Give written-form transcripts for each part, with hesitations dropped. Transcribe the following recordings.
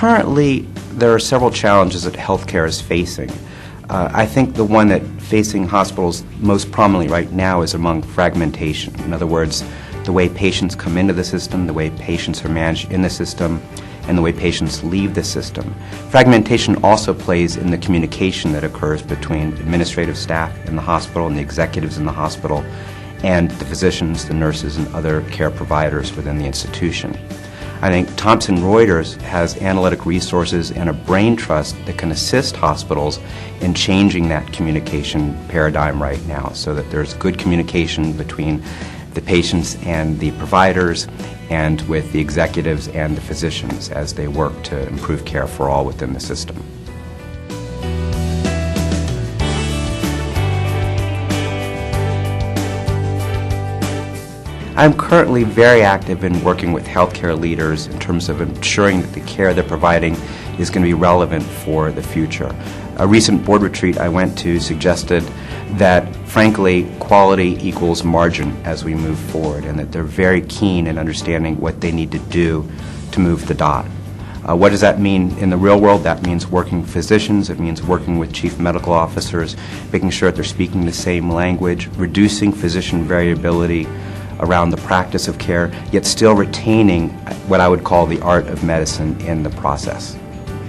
Currently, there are several challenges that healthcare is facing. I think the one that facing hospitals most prominently right now is among fragmentation. In other words, the way patients come into the system, the way patients are managed in the system, and the way patients leave the system. Fragmentation also plays in the communication that occurs between administrative staff in the hospital and the executives in the hospital and the physicians, the nurses, and other care providers within the institution. I think Thomson Reuters has analytic resources and a brain trust that can assist hospitals in changing that communication paradigm right now so that there's good communication between the patients and the providers and with the executives and the physicians as they work to improve care for all within the system. I'm currently very active in working with healthcare leaders in terms of ensuring that the care they're providing is going to be relevant for the future. A recent board retreat I went to suggested that, frankly, quality equals margin as we move forward, and that they're very keen in understanding what they need to do to move the dot. What does that mean in the real world? That means working with physicians, it means working with chief medical officers, making sure that they're speaking the same language, reducing physician variability around the practice of care, yet still retaining what I would call the art of medicine in the process.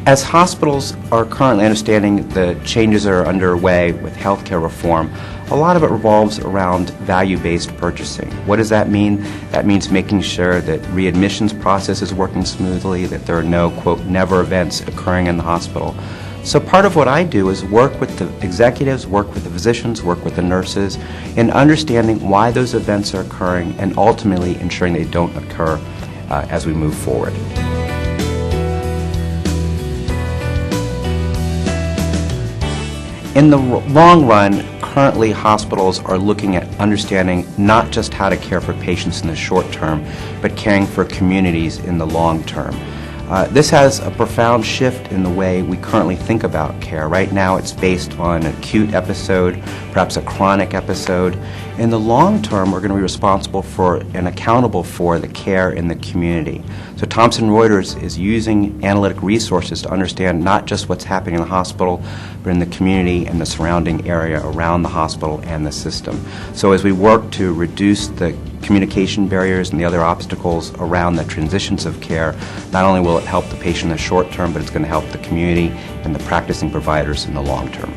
As hospitals are currently understanding the changes that are underway with healthcare reform, a lot of it revolves around value-based purchasing. What does that mean? That means making sure that readmissions process is working smoothly, that there are no, quote, never events occurring in the hospital. So part of what I do is work with the executives, work with the physicians, work with the nurses in understanding why those events are occurring and ultimately ensuring they don't occur as we move forward. In the long run, currently hospitals are looking at understanding not just how to care for patients in the short term, but caring for communities in the long term. This has a profound shift in the way we currently think about care. Right now it's based on an acute episode, perhaps a chronic episode. In the long term, we're going to be responsible for and accountable for the care in the community. So Thomson Reuters is using analytic resources to understand not just what's happening in the hospital, but in the community and the surrounding area around the hospital and the system. So as we work to reduce the communication barriers and the other obstacles around the transitions of care, not only will it help the patient in the short term, but it's going to help the community and the practicing providers in the long term.